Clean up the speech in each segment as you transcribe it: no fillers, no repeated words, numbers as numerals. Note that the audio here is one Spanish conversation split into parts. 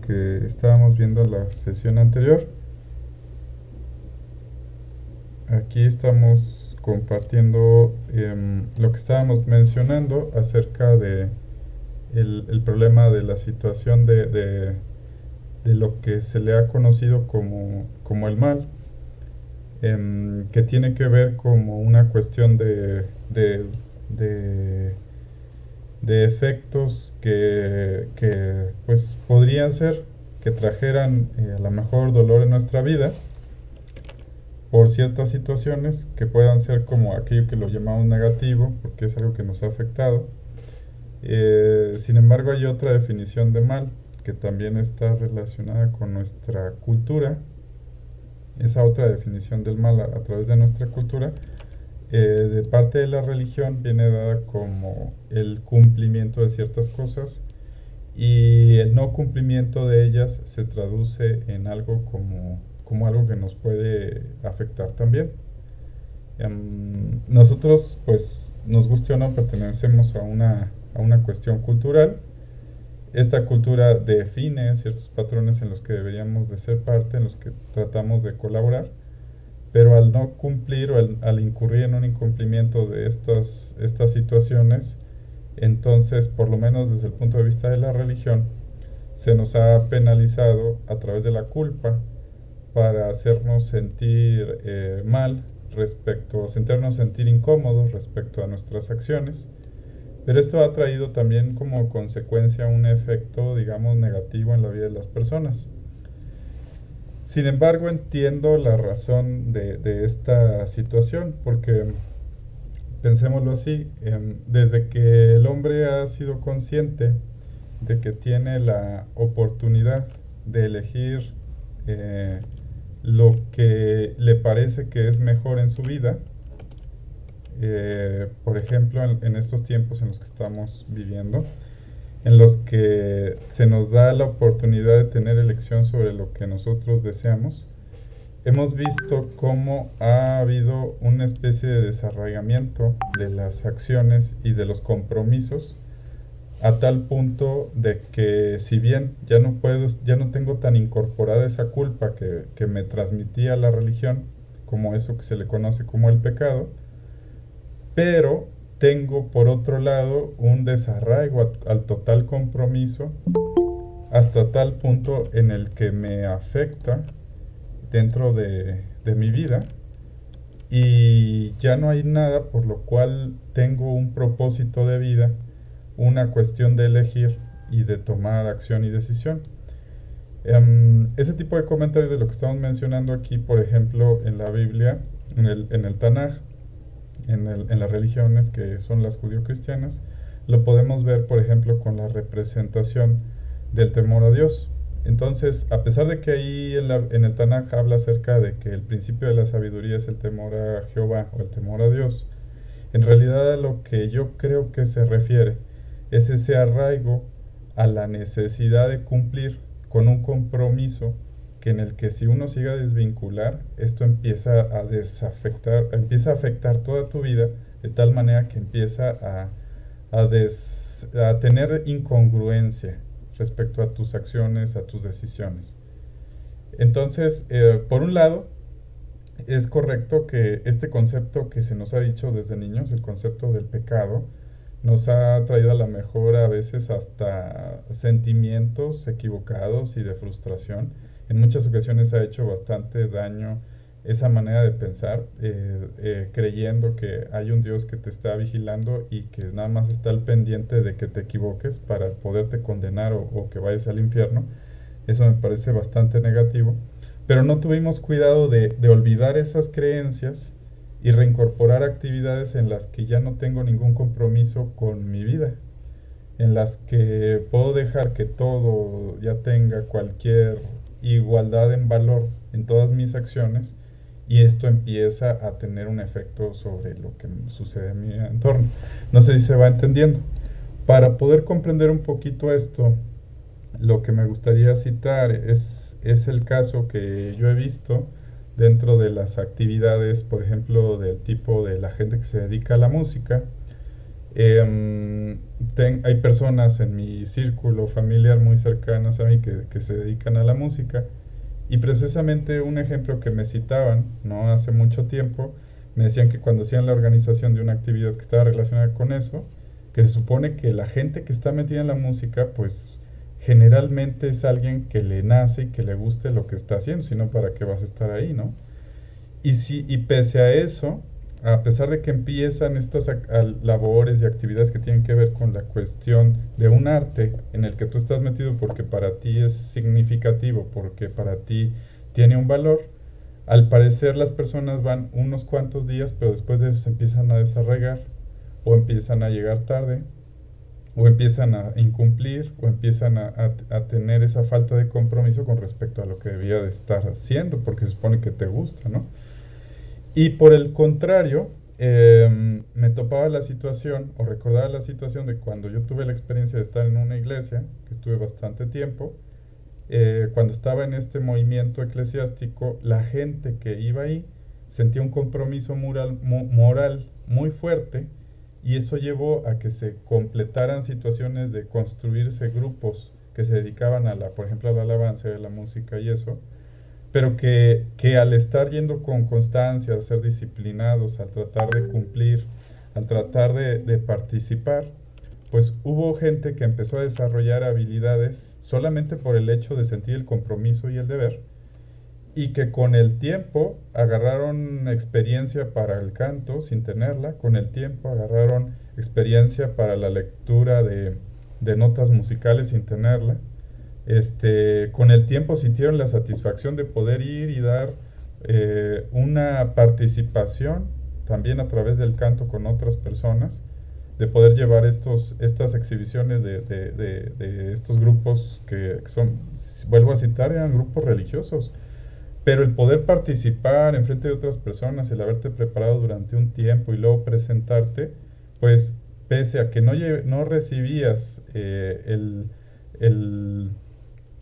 que estábamos viendo en la sesión anterior. Aquí estamos compartiendo lo que estábamos mencionando acerca de el problema de la situación de lo que se le ha conocido como el mal, que tiene que ver como una cuestión de, de efectos que pues podrían ser que trajeran a lo mejor dolor en nuestra vida por ciertas situaciones que puedan ser como aquello que lo llamamos negativo, porque es algo que nos ha afectado. Sin embargo, hay otra definición de mal que también está relacionada con nuestra cultura. Esa otra definición del mal a través de nuestra cultura, de parte de la religión, viene dada como el cumplimiento de ciertas cosas, y el no cumplimiento de ellas se traduce en algo como algo que nos puede afectar también. Nosotros, pues, nos guste o no, pertenecemos a una cuestión cultural. Esta cultura define ciertos patrones en los que deberíamos de ser parte, en los que tratamos de colaborar, pero al no cumplir o al incurrir en un incumplimiento de estas situaciones, entonces, por lo menos desde el punto de vista de la religión, se nos ha penalizado a través de la culpa para hacernos sentir mal sentirnos sentir incómodos respecto a nuestras acciones. Pero esto ha traído también como consecuencia un efecto, digamos, negativo en la vida de las personas. Sin embargo, entiendo la razón de esta situación, porque pensémoslo así, desde que el hombre ha sido consciente de que tiene la oportunidad de elegir lo que le parece que es mejor en su vida, por ejemplo, en estos tiempos en los que estamos viviendo, en los que se nos da la oportunidad de tener elección sobre lo que nosotros deseamos, hemos visto cómo ha habido una especie de desarraigamiento de las acciones y de los compromisos, a tal punto de que, si bien ya no tengo tan incorporada esa culpa que me transmitía la religión, como eso que se le conoce como el pecado, pero tengo por otro lado un desarraigo al total compromiso, hasta tal punto en el que me afecta dentro de mi vida, y ya no hay nada por lo cual tengo un propósito de vida, una cuestión de elegir y de tomar acción y decisión. Ese tipo de comentarios de lo que estamos mencionando aquí, por ejemplo, en la Biblia, en el Tanaj, en las religiones que son las judío-cristianas, lo podemos ver, por ejemplo, con la representación del temor a Dios. Entonces, a pesar de que ahí en el Tanaj habla acerca de que el principio de la sabiduría es el temor a Jehová o el temor a Dios, en realidad a lo que yo creo que se refiere es ese arraigo a la necesidad de cumplir con un compromiso, que en el que si uno sigue a desvincular, esto empieza a afectar toda tu vida, de tal manera que empieza a tener incongruencia respecto a tus acciones, a tus decisiones. Entonces, por un lado, es correcto que este concepto que se nos ha dicho desde niños, el concepto del pecado, nos ha traído a la mejor a veces hasta sentimientos equivocados y de frustración. En muchas ocasiones ha hecho bastante daño esa manera de pensar, creyendo que hay un Dios que te está vigilando y que nada más está al pendiente de que te equivoques para poderte condenar o que vayas al infierno. Eso me parece bastante negativo. Pero no tuvimos cuidado de olvidar esas creencias y reincorporar actividades en las que ya no tengo ningún compromiso con mi vida, en las que puedo dejar que todo ya tenga cualquier igualdad en valor en todas mis acciones, y esto empieza a tener un efecto sobre lo que sucede en mi entorno. No sé si se va entendiendo. Para poder comprender un poquito esto, lo que me gustaría citar es el caso que yo he visto dentro de las actividades, por ejemplo, del tipo de la gente que se dedica a la música. Hay personas en mi círculo familiar muy cercanas a mí que se dedican a la música y precisamente un ejemplo que me citaban, ¿no? Hace mucho tiempo, me decían que cuando hacían la organización de una actividad que estaba relacionada con eso, que se supone que la gente que está metida en la música, pues generalmente es alguien que le nace y que le guste lo que está haciendo, sino para qué vas a estar ahí, ¿no? Y pese a eso, a pesar de que empiezan estas labores y actividades que tienen que ver con la cuestión de un arte en el que tú estás metido porque para ti es significativo, porque para ti tiene un valor, al parecer las personas van unos cuantos días, pero después de eso se empiezan a desarraigar o empiezan a llegar tarde o empiezan a incumplir o empiezan a tener esa falta de compromiso con respecto a lo que debía de estar haciendo porque se supone que te gusta, ¿no? Y por el contrario, me topaba la situación o recordaba la situación de cuando yo tuve la experiencia de estar en una iglesia, que estuve bastante tiempo, cuando estaba en este movimiento eclesiástico, la gente que iba ahí sentía un compromiso moral muy fuerte y eso llevó a que se completaran situaciones de construirse grupos que se dedicaban a por ejemplo, a la alabanza, a la música y eso, pero que al estar yendo con constancia, a ser disciplinados, al tratar de cumplir, al tratar de participar, pues hubo gente que empezó a desarrollar habilidades solamente por el hecho de sentir el compromiso y el deber, y que con el tiempo agarraron experiencia para el canto sin tenerla, con el tiempo agarraron experiencia para la lectura de notas musicales sin tenerla, con el tiempo sintieron la satisfacción de poder ir y dar una participación también a través del canto con otras personas, de poder llevar estas exhibiciones de estos grupos que son, vuelvo a citar, eran grupos religiosos. Pero el poder participar en frente de otras personas, el haberte preparado durante un tiempo y luego presentarte, pues pese a que no recibías el,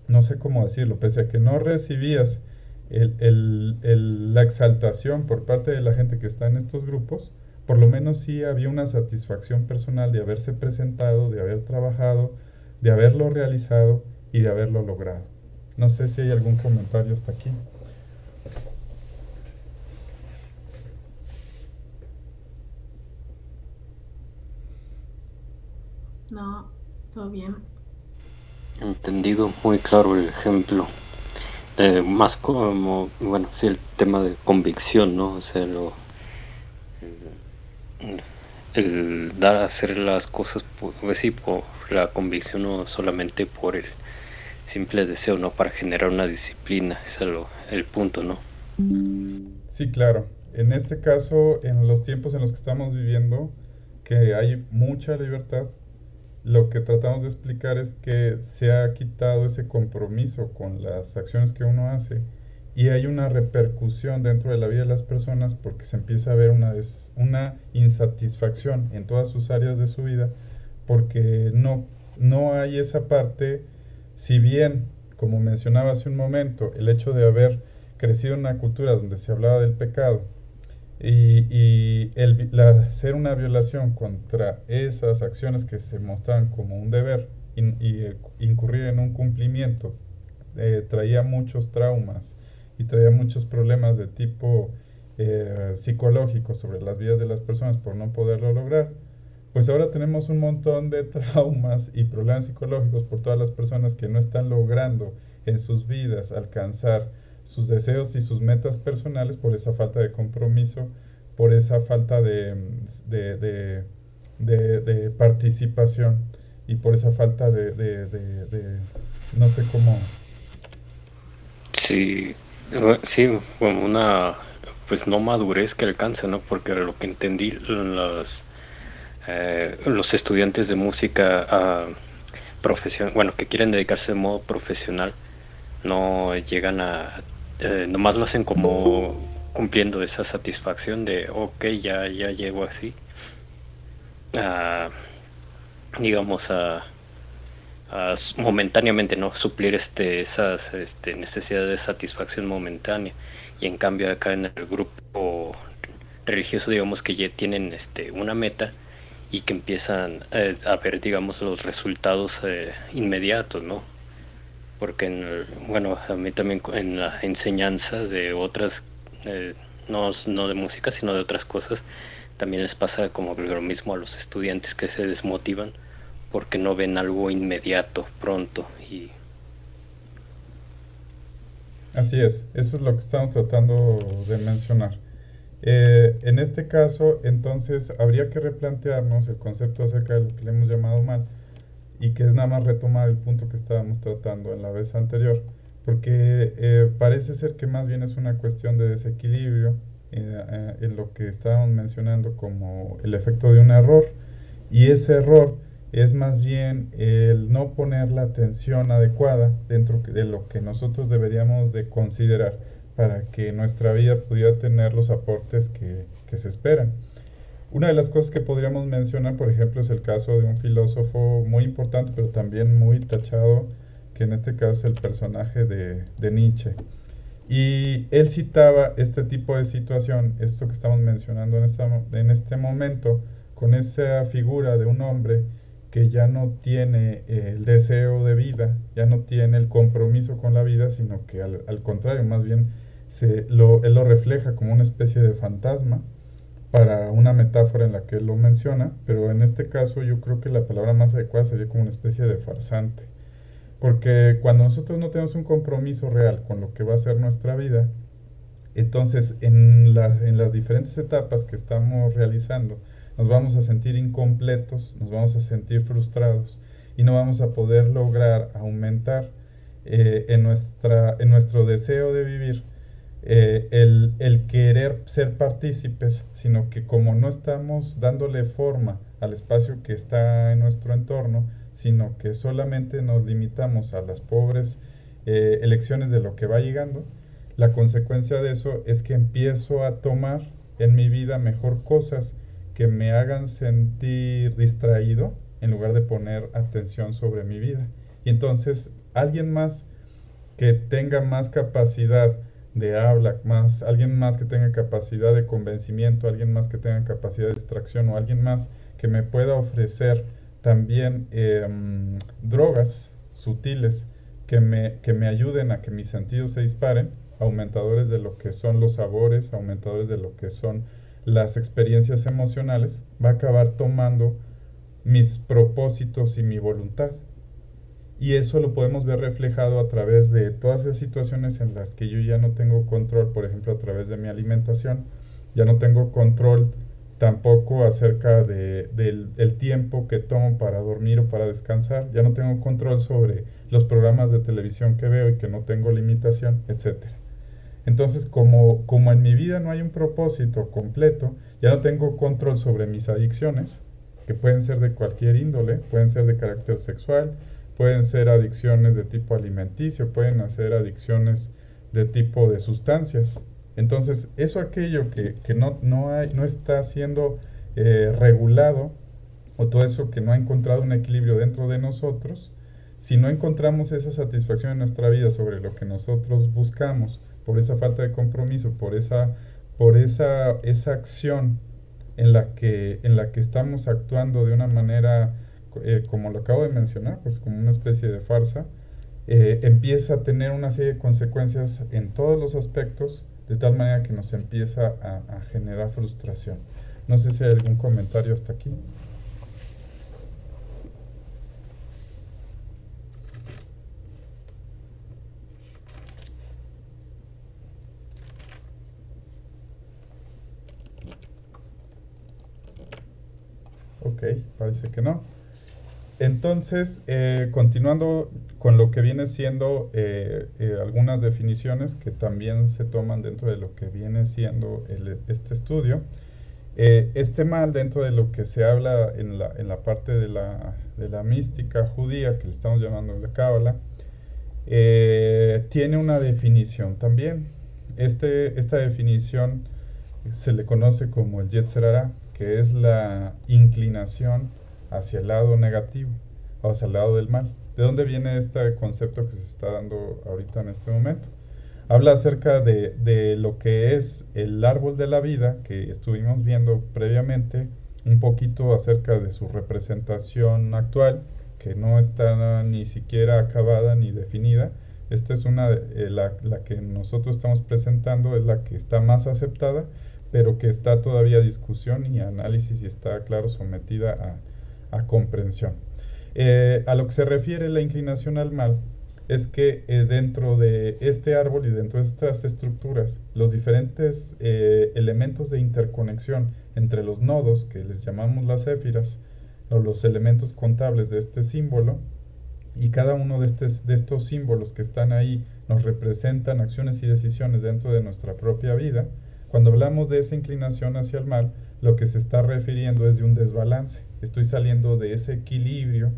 no sé cómo decirlo, pese a que no recibías la exaltación por parte de la gente que está en estos grupos, por lo menos sí había una satisfacción personal de haberse presentado, de haber trabajado, de haberlo realizado y de haberlo logrado. No sé si hay algún comentario hasta aquí. No, todo bien. Entendido, muy claro el ejemplo. Más como, bueno, sí, el tema de convicción, ¿no? O sea, el dar a hacer las cosas, pues sí, por la convicción, no solamente por el simple deseo, ¿no? Para generar una disciplina, ese es el punto, ¿no? Sí, claro. En este caso, en los tiempos en los que estamos viviendo, que hay mucha libertad, lo que tratamos de explicar es que se ha quitado ese compromiso con las acciones que uno hace y hay una repercusión dentro de la vida de las personas porque se empieza a ver una insatisfacción en todas sus áreas de su vida porque no hay esa parte, si bien, como mencionaba hace un momento, el hecho de haber crecido en una cultura donde se hablaba del pecado hacer una violación contra esas acciones que se mostraban como un deber incurrir en un cumplimiento traía muchos traumas y traía muchos problemas de tipo psicológico sobre las vidas de las personas por no poderlo lograr, pues ahora tenemos un montón de traumas y problemas psicológicos por todas las personas que no están logrando en sus vidas alcanzar sus deseos y sus metas personales por esa falta de compromiso, por esa falta de participación y por esa falta no sé cómo. Sí, sí, como una, pues no madurez que alcanza, ¿no? Porque a lo que entendí, los estudiantes de música bueno, que quieren dedicarse de modo profesional, no llegan nomás lo hacen como cumpliendo esa satisfacción de, ok, ya llego así, a, digamos, momentáneamente, ¿no? Suplir esas necesidades de satisfacción momentánea. Y en cambio acá en el grupo religioso, digamos que ya tienen una meta y que empiezan a ver, digamos, los resultados inmediatos, ¿no? Porque, bueno, a mí también en la enseñanza de otras, no de música, sino de otras cosas, también les pasa como lo mismo a los estudiantes que se desmotivan porque no ven algo inmediato, pronto. Y Así es, eso es lo que estamos tratando de mencionar. En este caso, entonces, habría que replantearnos el concepto acerca de lo que le hemos llamado mal y que es nada más retomar el punto que estábamos tratando en la vez anterior, porque parece ser que más bien es una cuestión de desequilibrio en lo que estábamos mencionando como el efecto de un error, y ese error es más bien el no poner la atención adecuada dentro de lo que nosotros deberíamos de considerar para que nuestra vida pudiera tener los aportes que se esperan. Una de las cosas que podríamos mencionar, por ejemplo, es el caso de un filósofo muy importante, pero también muy tachado, que en este caso es el personaje de Nietzsche. Y él citaba este tipo de situación, esto que estamos mencionando en este momento, con esa figura de un hombre que ya no tiene el deseo de vida, ya no tiene el compromiso con la vida, sino que al contrario, más bien él lo refleja como una especie de fantasma para una metáfora en la que él lo menciona, pero en este caso yo creo que la palabra más adecuada sería como una especie de farsante. Porque cuando nosotros no tenemos un compromiso real con lo que va a ser nuestra vida, entonces en las diferentes etapas que estamos realizando, nos vamos a sentir incompletos, nos vamos a sentir frustrados y no vamos a poder lograr aumentar en nuestro deseo de vivir el querer ser partícipes, sino que como no estamos dándole forma al espacio que está en nuestro entorno, sino que solamente nos limitamos a las pobres elecciones de lo que va llegando, la consecuencia de eso es que empiezo a tomar en mi vida mejor cosas que me hagan sentir distraído en lugar de poner atención sobre mi vida. Y entonces alguien más que tenga más capacidad de habla, alguien más que tenga capacidad de convencimiento, alguien más que tenga capacidad de distracción o alguien más que me pueda ofrecer también drogas sutiles que me ayuden a que mis sentidos se disparen, aumentadores de lo que son los sabores, aumentadores de lo que son las experiencias emocionales, va a acabar tomando mis propósitos y mi voluntad. Y eso lo podemos ver reflejado a través de todas esas situaciones en las que yo ya no tengo control, por ejemplo, a través de mi alimentación, ya no tengo control tampoco acerca del tiempo que tomo para dormir o para descansar, ya no tengo control sobre los programas de televisión que veo y que no tengo limitación, etcétera. Entonces, como en mi vida no hay un propósito completo, ya no tengo control sobre mis adicciones, que pueden ser de cualquier índole, pueden ser de carácter sexual, pueden ser adicciones de tipo alimenticio, pueden ser adicciones de tipo de sustancias. Entonces, aquello que no está siendo regulado, o todo eso que no ha encontrado un equilibrio dentro de nosotros, si no encontramos esa satisfacción en nuestra vida sobre lo que nosotros buscamos, por esa falta de compromiso, esa acción en la que estamos actuando de una manera, como lo acabo de mencionar, pues como una especie de farsa, empieza a tener una serie de consecuencias en todos los aspectos, de tal manera que nos empieza a generar frustración. No sé si hay algún comentario hasta aquí. Ok, parece que no. Entonces, continuando con lo que viene siendo algunas definiciones que también se toman dentro de lo que viene siendo este estudio, este mal dentro de lo que se habla en la parte de la mística judía, que le estamos llamando la Cábala, tiene una definición también. Esta definición se le conoce como el Yetzer Hara, que es la inclinación hacia el lado negativo, o hacia el lado del mal. ¿De dónde viene este concepto que se está dando ahorita en este momento? Habla acerca de lo que es el árbol de la vida que estuvimos viendo previamente, un poquito acerca de su representación actual, que no está ni siquiera acabada ni definida. Esta es la que nosotros estamos presentando, es la que está más aceptada, pero que está todavía a discusión y análisis y está, claro, sometida a comprensión. A lo que se refiere la inclinación al mal, es que dentro de este árbol y dentro de estas estructuras, los diferentes elementos de interconexión entre los nodos, que les llamamos las céfiras, o los elementos contables de este símbolo, y cada uno de estos símbolos que están ahí nos representan acciones y decisiones dentro de nuestra propia vida. Cuando hablamos de esa inclinación hacia el mal, lo que se está refiriendo es de un desbalance. Estoy saliendo de ese equilibrio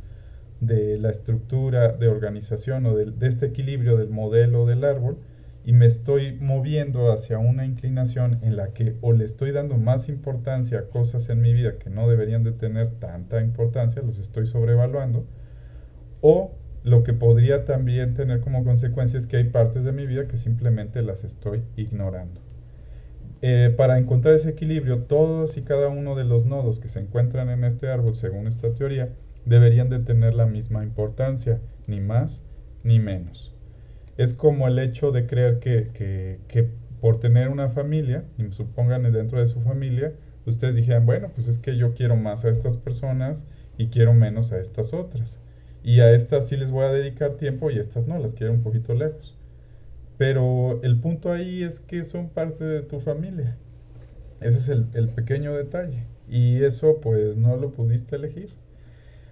de la estructura de organización o de este equilibrio del modelo del árbol y me estoy moviendo hacia una inclinación en la que o le estoy dando más importancia a cosas en mi vida que no deberían de tener tanta importancia, los estoy sobrevaluando, o lo que podría también tener como consecuencia es que hay partes de mi vida que simplemente las estoy ignorando. Para encontrar ese equilibrio, todos y cada uno de los nodos que se encuentran en este árbol, según esta teoría, deberían de tener la misma importancia, ni más ni menos. Es como el hecho de creer que por tener una familia, y supongan dentro de su familia, ustedes dijeran, bueno, pues es que yo quiero más a estas personas y quiero menos a estas otras. Y a estas sí les voy a dedicar tiempo y a estas no, las quiero un poquito lejos. Pero el punto ahí es que son parte de tu familia. Ese es el pequeño detalle. Y eso pues no lo pudiste elegir.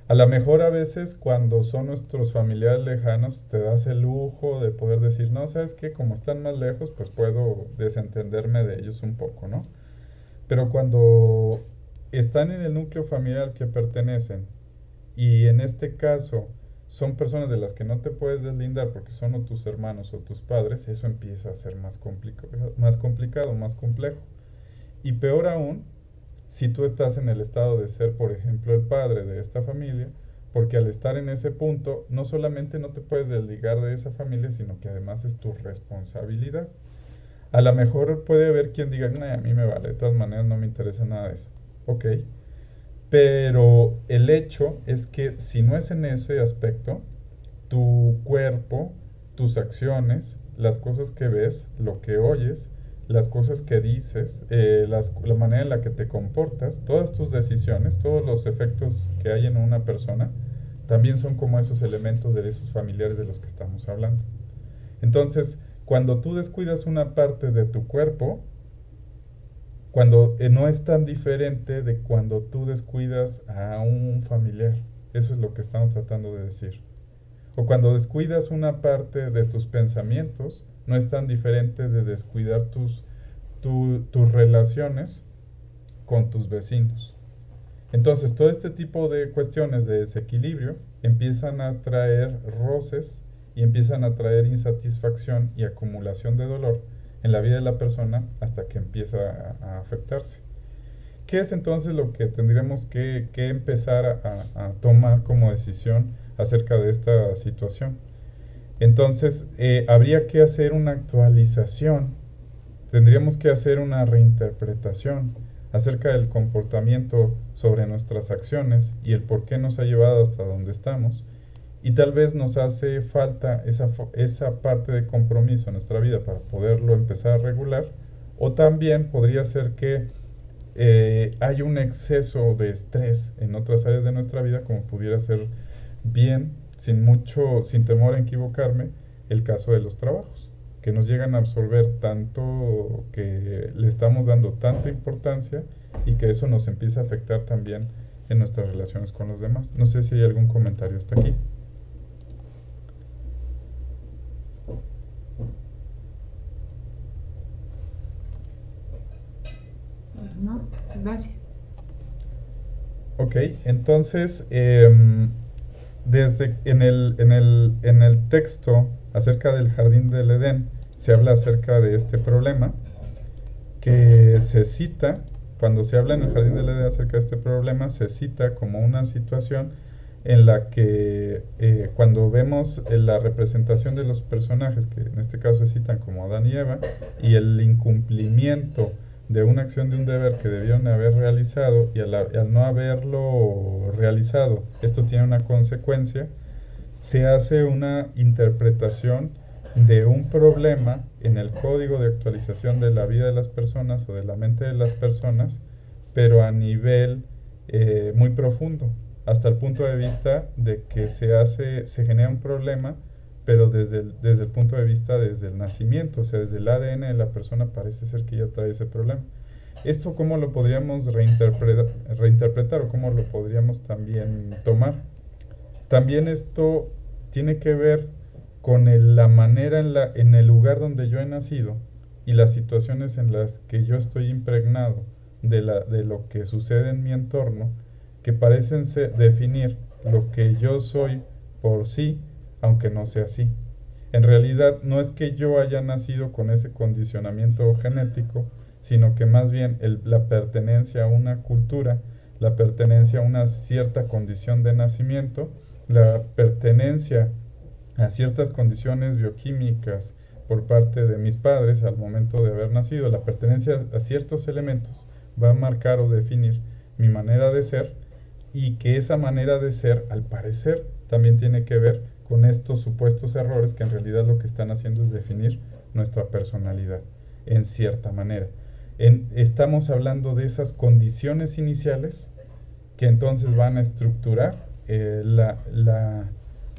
A lo mejor a veces cuando son nuestros familiares lejanos te das el lujo de poder decir, no, ¿sabes qué? Como están más lejos, pues puedo desentenderme de ellos un poco, ¿no? Pero cuando están en el núcleo familiar al que pertenecen y en este caso son personas de las que no te puedes deslindar porque son o tus hermanos o tus padres, eso empieza a ser más complicado, más complejo. Y peor aún, si tú estás en el estado de ser, por ejemplo, el padre de esta familia, porque al estar en ese punto, no solamente no te puedes desligar de esa familia, sino que además es tu responsabilidad. A lo mejor puede haber quien diga, a mí me vale, de todas maneras no me interesa nada de eso. Ok, pero el hecho es que si no es en ese aspecto, tu cuerpo, tus acciones, las cosas que ves, lo que oyes, las cosas que dices, la manera en la que te comportas, todas tus decisiones, todos los efectos que hay en una persona, también son como esos elementos de esos familiares de los que estamos hablando. Entonces, cuando tú descuidas una parte de tu cuerpo, cuando no es tan diferente de cuando tú descuidas a un familiar. Eso es lo que estamos tratando de decir. O cuando descuidas una parte de tus pensamientos, no es tan diferente de descuidar tus relaciones con tus vecinos. Entonces, todo este tipo de cuestiones de desequilibrio empiezan a traer roces y empiezan a traer insatisfacción y acumulación de dolor en la vida de la persona hasta que empieza a afectarse. ¿Qué es entonces lo que tendríamos que empezar a tomar como decisión acerca de esta situación? Entonces, habría que hacer una actualización, tendríamos que hacer una reinterpretación acerca del comportamiento sobre nuestras acciones y el por qué nos ha llevado hasta donde estamos. Y tal vez nos hace falta esa parte de compromiso en nuestra vida para poderlo empezar a regular. O también podría ser que hay un exceso de estrés en otras áreas de nuestra vida, como pudiera ser bien, sin temor a equivocarme, el caso de los trabajos, que nos llegan a absorber tanto, que le estamos dando tanta importancia y que eso nos empieza a afectar también en nuestras relaciones con los demás. No sé si hay algún comentario hasta aquí. No, gracias. Ok, entonces, desde en el texto acerca del jardín del Edén, se habla acerca de este problema, que se cita, cuando se habla en el jardín del Edén acerca de este problema, se cita como una situación en la que cuando vemos la representación de los personajes, que en este caso se citan como Adán y Eva, y el incumplimiento de una acción, de un deber que debieron haber realizado, y al no haberlo realizado, esto tiene una consecuencia, se hace una interpretación de un problema en el código de actualización de la vida de las personas o de la mente de las personas, pero a nivel muy profundo, hasta el punto de vista de que se genera un problema, pero desde el punto de vista desde el nacimiento, o sea, desde el ADN de la persona parece ser que ya trae ese problema. ¿Esto cómo lo podríamos reinterpretar o cómo lo podríamos también tomar? También esto tiene que ver con la manera en el lugar donde yo he nacido y las situaciones en las que yo estoy impregnado de lo que sucede en mi entorno, que parecen definir lo que yo soy por sí, aunque no sea así. En realidad no es que yo haya nacido con ese condicionamiento genético, sino que más bien la pertenencia a una cultura, la pertenencia a una cierta condición de nacimiento, la pertenencia a ciertas condiciones bioquímicas por parte de mis padres al momento de haber nacido, la pertenencia a ciertos elementos va a marcar o definir mi manera de ser, y que esa manera de ser, al parecer, también tiene que ver con estos supuestos errores que en realidad lo que están haciendo es definir nuestra personalidad, en cierta manera. Estamos hablando de esas condiciones iniciales que entonces van a estructurar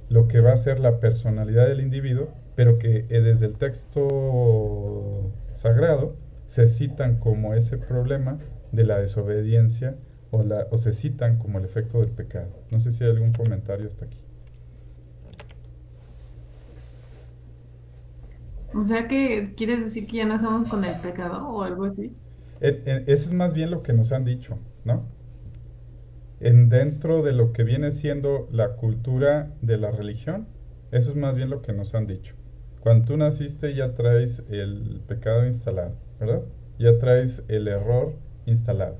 lo que va a ser la personalidad del individuo, pero que desde el texto sagrado se citan como ese problema de la desobediencia o se citan como el efecto del pecado. No sé si hay algún comentario hasta aquí. O sea que quieres decir que ya nacemos con el pecado o algo así. Ese es más bien lo que nos han dicho, ¿no? Dentro de lo que viene siendo la cultura de la religión, eso es más bien lo que nos han dicho. Cuando tú naciste ya traes el pecado instalado, ¿verdad? Ya traes el error instalado.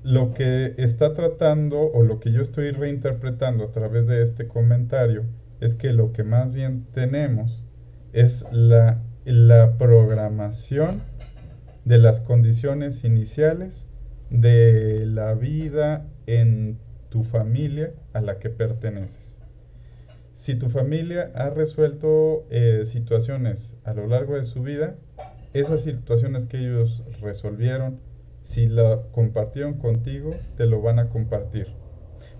Lo que está tratando, o lo que yo estoy reinterpretando a través de este comentario, es que lo que más bien tenemos es la programación de las condiciones iniciales de la vida en tu familia a la que perteneces. Si tu familia ha resuelto situaciones a lo largo de su vida, esas situaciones que ellos resolvieron, si la compartieron contigo, te lo van a compartir.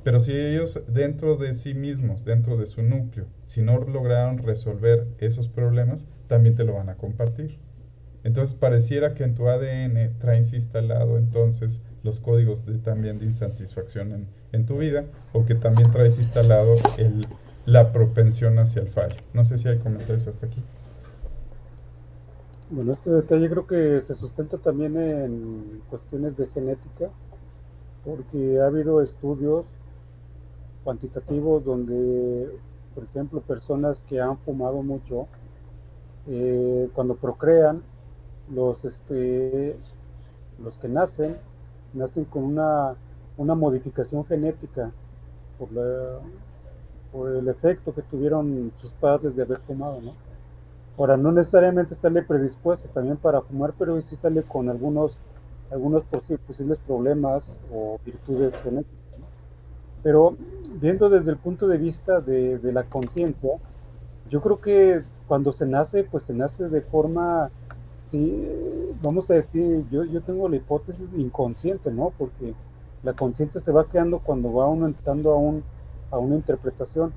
Pero si ellos dentro de sí mismos, dentro de su núcleo, si no lograron resolver esos problemas, también te lo van a compartir. Entonces pareciera que en tu ADN traes instalado entonces los códigos también de insatisfacción en tu vida, o que también traes instalado la propensión hacia el fallo. No sé si hay comentarios hasta aquí. Bueno, este detalle creo que se sustenta también en cuestiones de genética, porque ha habido estudios cuantitativos donde, por ejemplo, personas que han fumado mucho, cuando procrean, los que nacen con una modificación genética por el efecto que tuvieron sus padres de haber fumado, ¿no? Ahora, no necesariamente sale predispuesto también para fumar, pero sí sale con algunos posibles problemas o virtudes genéticas, ¿no? Pero viendo desde el punto de vista de la conciencia, yo creo que cuando se nace, pues se nace de forma, sí, vamos a decir, yo tengo la hipótesis inconsciente, ¿no? Porque la conciencia se va creando cuando va uno entrando a una interpretación.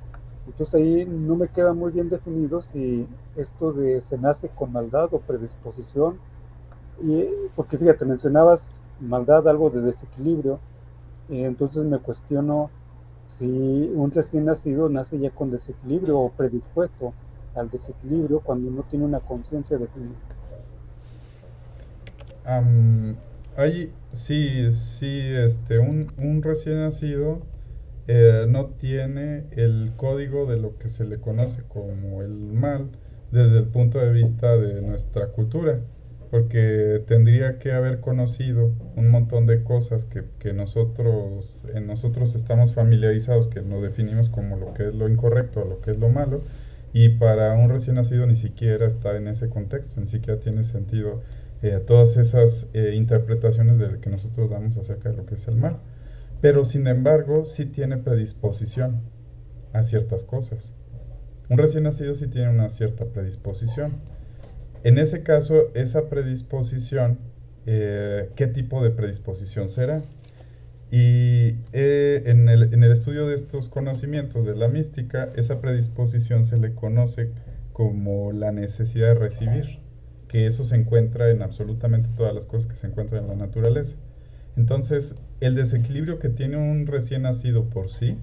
Entonces ahí no me queda muy bien definido si esto de se nace con maldad o predisposición, porque fíjate, mencionabas maldad, algo de desequilibrio, entonces me cuestiono si un recién nacido nace ya con desequilibrio o predispuesto al desequilibrio cuando no tiene una conciencia definida. Un recién nacido no tiene el código de lo que se le conoce como el mal desde el punto de vista de nuestra cultura, porque tendría que haber conocido un montón de cosas que nosotros estamos familiarizados, que nos definimos como lo que es lo incorrecto, lo que es lo malo, y para un recién nacido ni siquiera está en ese contexto, ni siquiera tiene sentido todas esas interpretaciones que nosotros damos acerca de lo que es el mal. Pero sin embargo, sí tiene predisposición a ciertas cosas. Un recién nacido sí tiene una cierta predisposición. En ese caso, esa predisposición, ¿qué tipo de predisposición será? Y en el estudio de estos conocimientos de la mística, esa predisposición se le conoce como la necesidad de recibir, que eso se encuentra en absolutamente todas las cosas que se encuentran en la naturaleza. Entonces, el desequilibrio que tiene un recién nacido por sí,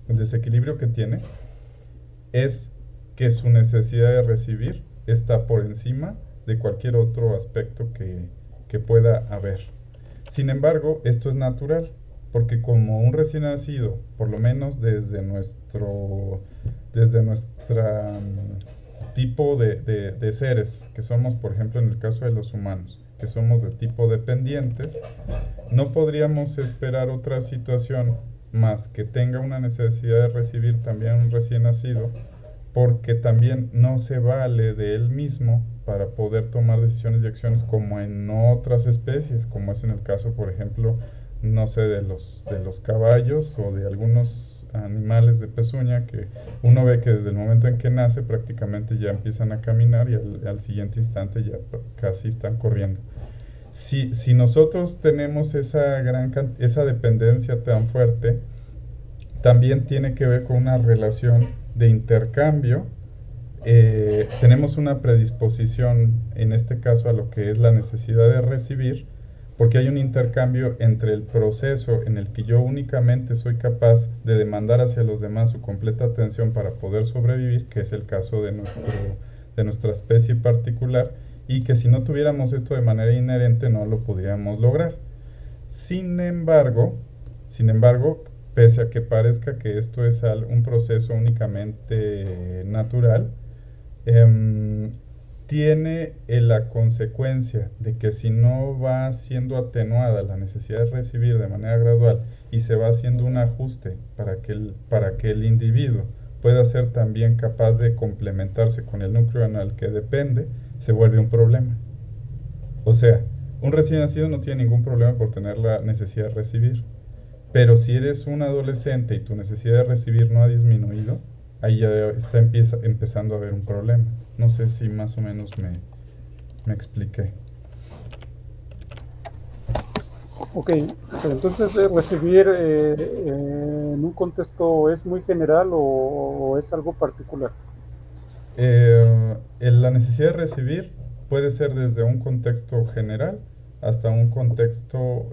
el desequilibrio que tiene, es que su necesidad de recibir está por encima de cualquier otro aspecto que pueda haber. Sin embargo, esto es natural, porque como un recién nacido, por lo menos desde nuestra tipo de seres, que somos, por ejemplo, en el caso de los humanos, que somos de tipo dependientes, no podríamos esperar otra situación más que tenga una necesidad de recibir también un recién nacido, porque también no se vale de él mismo para poder tomar decisiones y acciones como en otras especies, como es en el caso, por ejemplo, no sé, de los caballos o de algunos animales de pezuña, que uno ve que desde el momento en que nace prácticamente ya empiezan a caminar y al siguiente instante ya casi están corriendo. Si nosotros tenemos esa dependencia tan fuerte, también tiene que ver con una relación de intercambio. Tenemos una predisposición, en este caso, a lo que es la necesidad de recibir, porque hay un intercambio entre el proceso en el que yo únicamente soy capaz de demandar hacia los demás su completa atención para poder sobrevivir, que es el caso de nuestra especie particular, y que si no tuviéramos esto de manera inherente no lo podríamos lograr. Sin embargo, pese a que parezca que esto es un proceso únicamente natural, tiene la consecuencia de que si no va siendo atenuada la necesidad de recibir de manera gradual y se va haciendo un ajuste para que el individuo pueda ser también capaz de complementarse con el núcleo en el que depende, se vuelve un problema. O sea, un recién nacido no tiene ningún problema por tener la necesidad de recibir, pero si eres un adolescente y tu necesidad de recibir no ha disminuido, ahí ya empieza empezando a haber un problema. No sé si más o menos me expliqué. Ok, entonces recibir en un contexto es muy general o es algo particular. La necesidad de recibir puede ser desde un contexto general hasta un contexto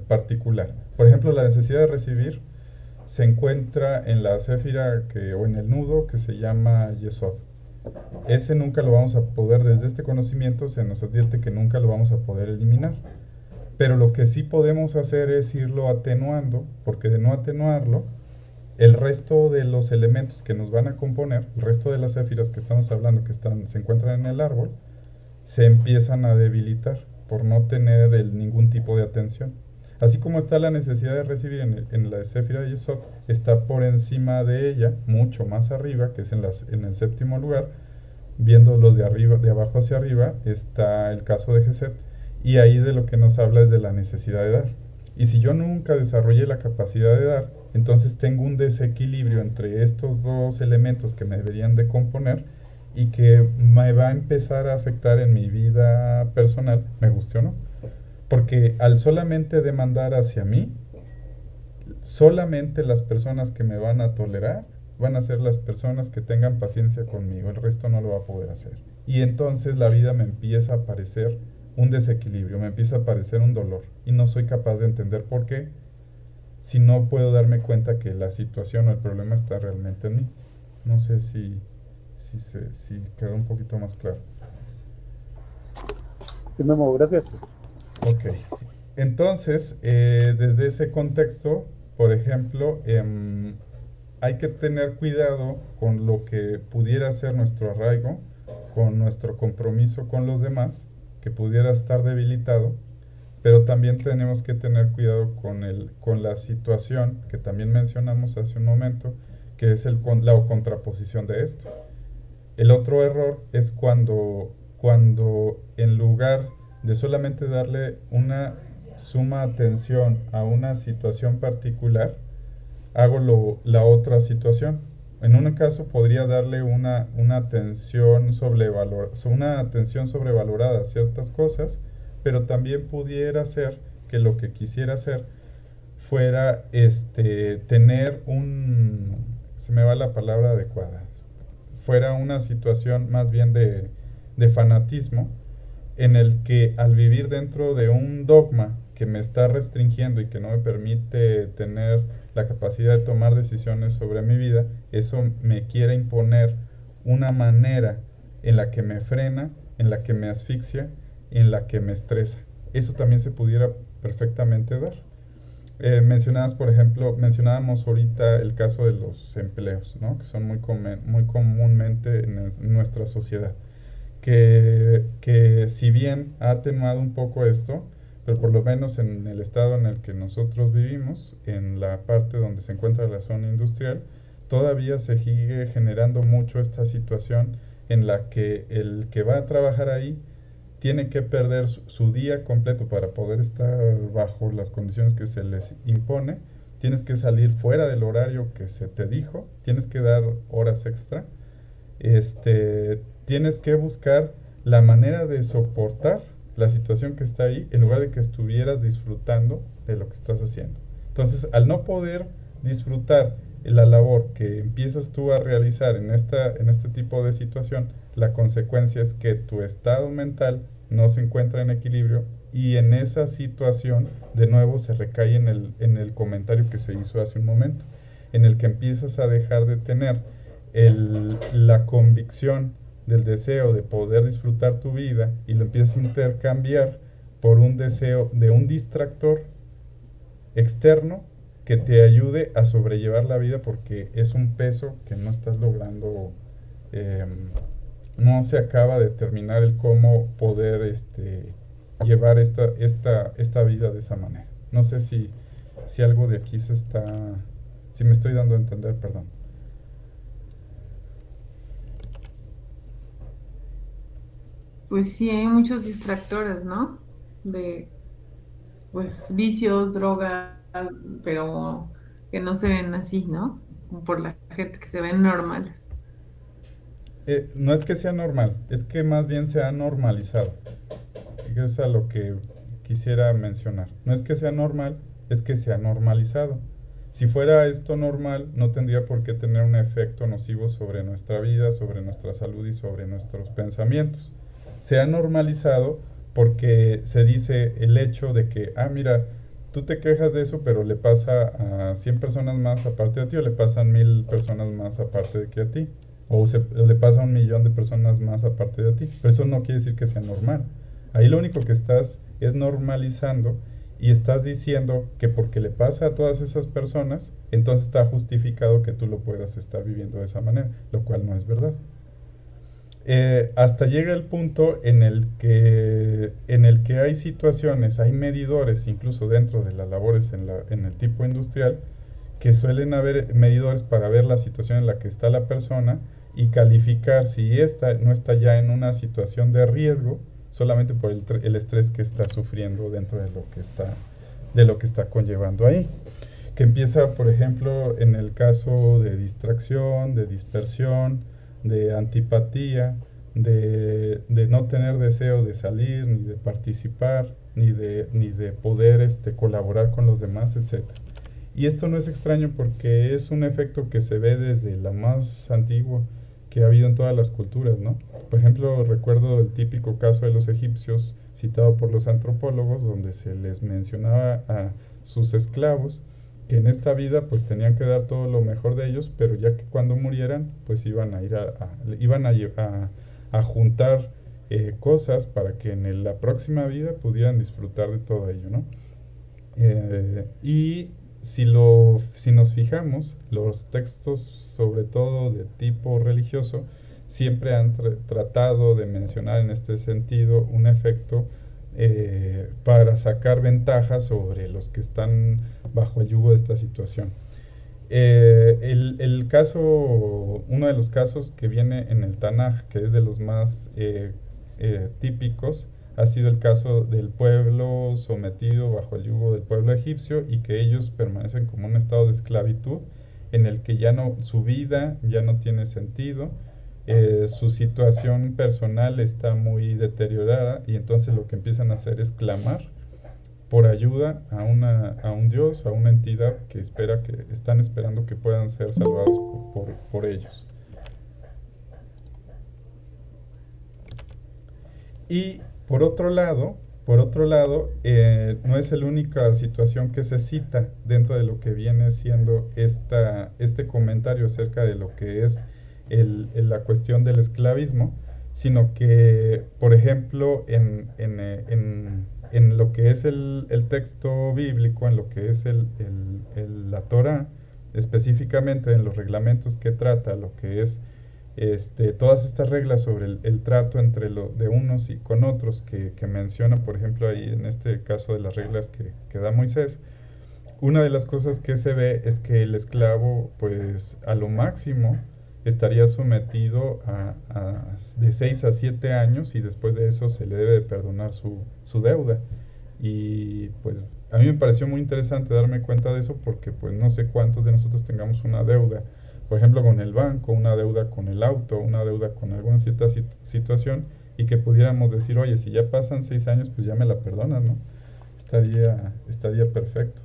particular. Por ejemplo, la necesidad de recibir se encuentra en la céfira o en el nudo que se llama Yesod. Ese nunca lo vamos a poder, desde este conocimiento se nos advierte que nunca lo vamos a poder eliminar. Pero lo que sí podemos hacer es irlo atenuando, porque de no atenuarlo, el resto de los elementos que nos van a componer, el resto de las céfiras que estamos hablando que se encuentran en el árbol, se empiezan a debilitar por no tener ningún tipo de atención. Así como está la necesidad de recibir en la céfira de Yesod, está por encima de ella, mucho más arriba, que es en el séptimo lugar, viéndolos de abajo hacia arriba, está el caso de Geset, y ahí de lo que nos habla es de la necesidad de dar. Y si yo nunca desarrollé la capacidad de dar, entonces tengo un desequilibrio entre estos dos elementos que me deberían de componer y que me va a empezar a afectar en mi vida personal, me guste o no. Porque al solamente demandar hacia mí, solamente las personas que me van a tolerar van a ser las personas que tengan paciencia conmigo, el resto no lo va a poder hacer. Y entonces la vida me empieza a parecer un desequilibrio, me empieza a parecer un dolor y no soy capaz de entender por qué, si no puedo darme cuenta que la situación o el problema está realmente en mí. No sé si quedó un poquito más claro. Sí, Memo, gracias. Ok, entonces, desde ese contexto, por ejemplo, hay que tener cuidado con lo que pudiera ser nuestro arraigo, con nuestro compromiso con los demás, que pudiera estar debilitado, pero también tenemos que tener cuidado con la situación que también mencionamos hace un momento, que es la contraposición de esto. El otro error es cuando en lugar de solamente darle una suma atención a una situación particular, hago la otra situación. En un caso podría darle una atención una atención sobrevalorada a ciertas cosas, pero también pudiera ser que lo que quisiera hacer fuera tener se me va la palabra adecuada, fuera una situación más bien de fanatismo, en el que al vivir dentro de un dogma que me está restringiendo y que no me permite tener la capacidad de tomar decisiones sobre mi vida, eso me quiere imponer una manera en la que me frena, en la que me asfixia, en la que me estresa. Eso también se pudiera perfectamente dar. Mencionábamos ahorita el caso de los empleos, ¿no? Que son muy comúnmente en nuestra sociedad. Que si bien ha atenuado un poco esto, pero por lo menos en el estado en el que nosotros vivimos, en la parte donde se encuentra la zona industrial, todavía se sigue generando mucho esta situación en la que el que va a trabajar ahí tiene que perder su día completo para poder estar bajo las condiciones que se les impone. Tienes que salir fuera del horario que se te dijo, tienes que dar horas extra, tienes que buscar la manera de soportar la situación que está ahí en lugar de que estuvieras disfrutando de lo que estás haciendo. Entonces, al no poder disfrutar la labor que empiezas tú a realizar en este tipo de situación, la consecuencia es que tu estado mental no se encuentra en equilibrio y en esa situación de nuevo se recae en el comentario que se hizo hace un momento, en el que empiezas a dejar de tener la convicción del deseo de poder disfrutar tu vida y lo empiezas a intercambiar por un deseo de un distractor externo que te ayude a sobrellevar la vida, porque es un peso que no estás logrando, no se acaba de terminar el cómo poder llevar esta vida de esa manera. No sé si algo de aquí si me estoy dando a entender, perdón. Pues sí, hay muchos distractores, ¿no? De, pues, vicios, drogas, pero que no se ven así, ¿no? Como por la gente que se ven normales. No es que sea normal, es que más bien se ha normalizado. Eso es a lo que quisiera mencionar. No es que sea normal, es que se ha normalizado. Si fuera esto normal, no tendría por qué tener un efecto nocivo sobre nuestra vida, sobre nuestra salud y sobre nuestros pensamientos. Se ha normalizado porque se dice el hecho de que, mira, tú te quejas de eso, pero le pasa a 100 personas más aparte de ti, o le pasan 1000 personas más aparte de que a ti, o le pasa a 1 millón de personas más aparte de ti. Pero eso no quiere decir que sea normal. Ahí lo único que estás es normalizando y estás diciendo que porque le pasa a todas esas personas, entonces está justificado que tú lo puedas estar viviendo de esa manera, lo cual no es verdad. Hasta llega el punto en el que hay situaciones, hay medidores, incluso dentro de las labores en el tipo industrial, que suelen haber medidores para ver la situación en la que está la persona y calificar si esta no está ya en una situación de riesgo solamente por el estrés que está sufriendo dentro de lo que está conllevando ahí. Que empieza, por ejemplo, en el caso de distracción, de dispersión, de antipatía, de no tener deseo de salir, ni de participar, ni de poder colaborar con los demás, etc. Y esto no es extraño porque es un efecto que se ve desde lo más antiguo que ha habido en todas las culturas, ¿no? Por ejemplo, recuerdo el típico caso de los egipcios, citado por los antropólogos, donde se les mencionaba a sus esclavos que en esta vida pues tenían que dar todo lo mejor de ellos, pero ya que cuando murieran pues iban a ir a juntar cosas para que en la próxima vida pudieran disfrutar de todo ello, ¿no? Y si nos fijamos, los textos, sobre todo de tipo religioso, siempre han tratado de mencionar en este sentido un efecto para sacar ventaja sobre los que están bajo el yugo de esta situación. Uno de los casos que viene en el Tanaj, que es de los más típicos, ha sido el caso del pueblo sometido bajo el yugo del pueblo egipcio y que ellos permanecen como un estado de esclavitud en el que ya no, su vida ya no tiene sentido, su situación personal está muy deteriorada y entonces lo que empiezan a hacer es clamar por ayuda a un Dios, a una entidad que están esperando que puedan ser salvados por ellos. Y por otro lado, no es la única situación que se cita dentro de lo que viene siendo este comentario acerca de lo que es la cuestión del esclavismo, sino que, por ejemplo, en lo que es el texto bíblico, en lo que es la Torá, específicamente en los reglamentos que trata lo que es todas estas reglas sobre el trato de unos y con otros que menciona, por ejemplo, ahí en este caso de las reglas que da Moisés, una de las cosas que se ve es que el esclavo, pues a lo máximo, estaría sometido de 6 a 7 años y después de eso se le debe de perdonar su deuda. Y pues a mí me pareció muy interesante darme cuenta de eso porque pues no sé cuántos de nosotros tengamos una deuda, por ejemplo con el banco, una deuda con el auto, una deuda con alguna cierta situación y que pudiéramos decir, oye, si ya pasan 6 años pues ya me la perdonas, ¿no? Estaría perfecto.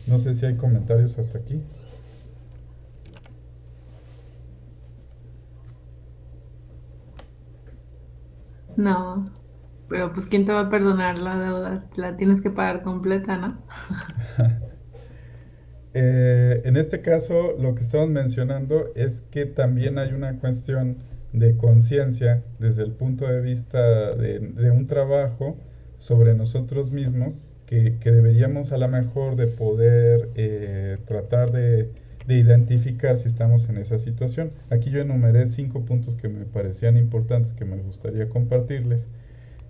No sé si hay comentarios hasta aquí. No, pero pues ¿quién te va a perdonar la deuda? La tienes que pagar completa, ¿no? En este caso, lo que estamos mencionando es que también hay una cuestión de conciencia desde el punto de vista de un trabajo sobre nosotros mismos que deberíamos a lo mejor de poder tratar de identificar si estamos en esa situación. Aquí yo enumeré 5 puntos que me parecían importantes que me gustaría compartirles,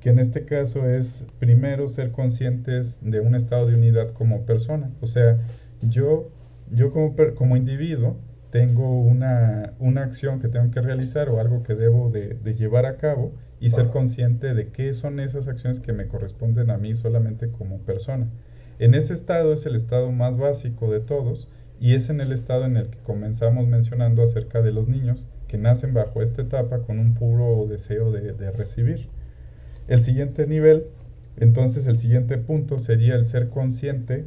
que en este caso es primero ser conscientes de un estado de unidad como persona. O sea, yo como individuo tengo una acción que tengo que realizar o algo que debo de llevar a cabo y ser consciente de qué son esas acciones que me corresponden a mí solamente como persona. En ese estado es el estado más básico de todos y es en el estado en el que comenzamos mencionando acerca de los niños que nacen bajo esta etapa con un puro deseo de recibir. El siguiente nivel, entonces el siguiente punto sería el ser consciente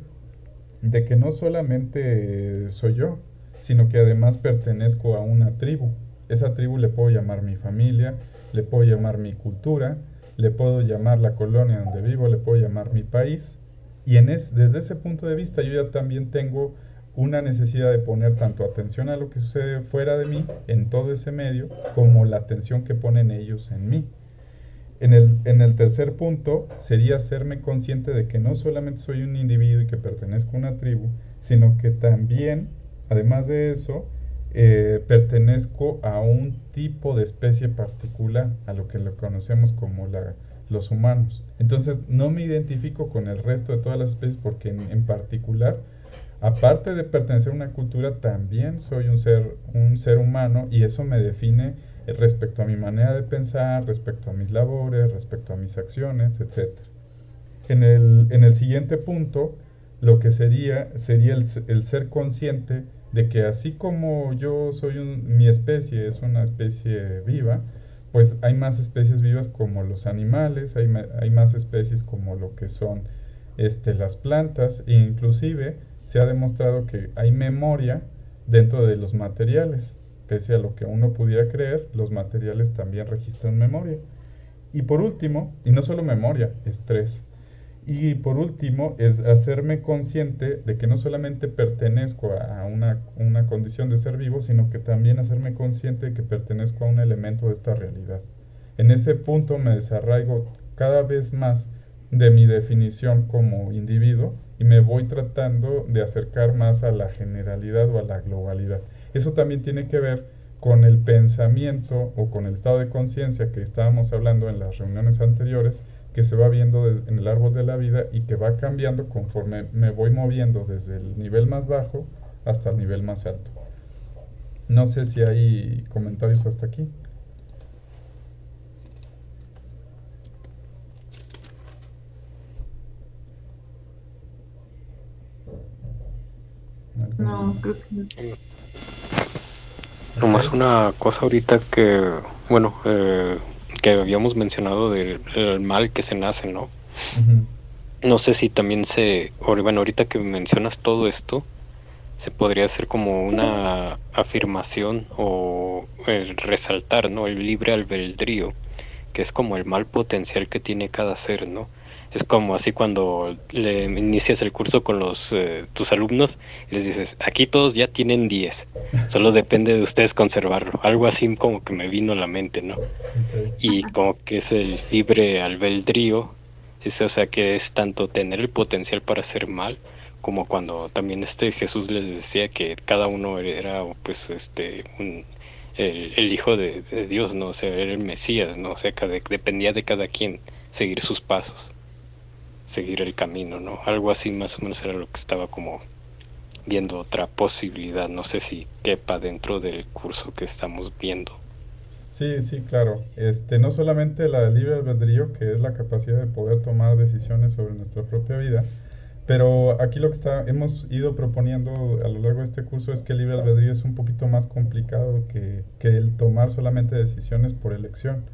de que no solamente soy yo, sino que además pertenezco a una tribu. Esa tribu le puedo llamar mi familia, le puedo llamar mi cultura, le puedo llamar la colonia donde vivo, le puedo llamar mi país. Y desde ese punto de vista yo ya también tengo una necesidad de poner tanto atención a lo que sucede fuera de mí, en todo ese medio, como la atención que ponen ellos en mí. En el tercer punto sería hacerme consciente de que no solamente soy un individuo y que pertenezco a una tribu, sino que también, además de eso, pertenezco a un tipo de especie particular, a lo que lo conocemos como los humanos. Entonces no me identifico con el resto de todas las especies porque en particular, aparte de pertenecer a una cultura, también soy un ser humano y eso me define respecto a mi manera de pensar, respecto a mis labores, respecto a mis acciones, etc. En el siguiente punto, lo que sería el ser consciente de que así como mi especie es una especie viva, pues hay más especies vivas como los animales, hay más especies como lo que son las plantas, e inclusive se ha demostrado que hay memoria dentro de los materiales. Pese a lo que uno pudiera creer, los materiales también registran memoria. Y por último, y no solo memoria, estrés. Y por último, es hacerme consciente de que no solamente pertenezco a una condición de ser vivo, sino que también hacerme consciente de que pertenezco a un elemento de esta realidad. En ese punto me desarraigo cada vez más de mi definición como individuo y me voy tratando de acercar más a la generalidad o a la globalidad. Eso también tiene que ver con el pensamiento o con el estado de conciencia que estábamos hablando en las reuniones anteriores, que se va viendo en el árbol de la vida y que va cambiando conforme me voy moviendo desde el nivel más bajo hasta el nivel más alto. No sé si hay comentarios hasta aquí. No, creo que no. Nomás Ok. una cosa ahorita que, bueno, que habíamos mencionado del el mal que se nace, ¿no? Ujú. No sé si también bueno, ahorita que mencionas todo esto, se podría hacer como una afirmación o resaltar, ¿no? El libre albedrío, que es como el mal potencial que tiene cada ser, ¿no? Es como así cuando le inicias el curso con tus alumnos y les dices, aquí todos ya tienen 10, solo depende de ustedes conservarlo. Algo así como que me vino a la mente, ¿no? Ok. Y como que es el libre albedrío, o sea que es tanto tener el potencial para hacer mal, como cuando también Jesús les decía que cada uno era pues el hijo de Dios, ¿no? O sea, era el Mesías, ¿no? O sea, dependía de cada quien seguir sus pasos, seguir el camino, ¿no? Algo así más o menos era lo que estaba como viendo otra posibilidad, no sé si quepa dentro del curso que estamos viendo. Sí, sí, claro. No solamente la libre albedrío, que es la capacidad de poder tomar decisiones sobre nuestra propia vida, pero aquí lo que hemos ido proponiendo a lo largo de este curso es que el libre albedrío es un poquito más complicado que el tomar solamente decisiones por elección,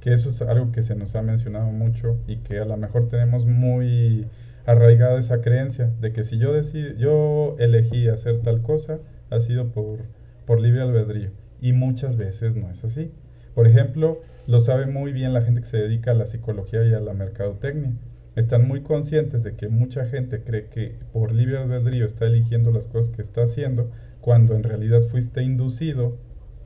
que eso es algo que se nos ha mencionado mucho y que a lo mejor tenemos muy arraigada esa creencia de que si yo elegí hacer tal cosa, ha sido por libre albedrío. Y muchas veces no es así. Por ejemplo, lo sabe muy bien la gente que se dedica a la psicología y a la mercadotecnia. Están muy conscientes de que mucha gente cree que por libre albedrío está eligiendo las cosas que está haciendo, cuando en realidad fuiste inducido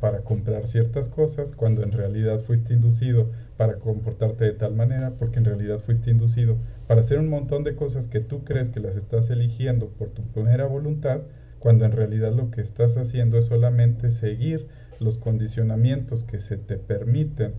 para comprar ciertas cosas, cuando en realidad fuiste inducido para comportarte de tal manera, porque en realidad fuiste inducido para hacer un montón de cosas que tú crees que las estás eligiendo por tu primera voluntad, cuando en realidad lo que estás haciendo es solamente seguir los condicionamientos que se te permiten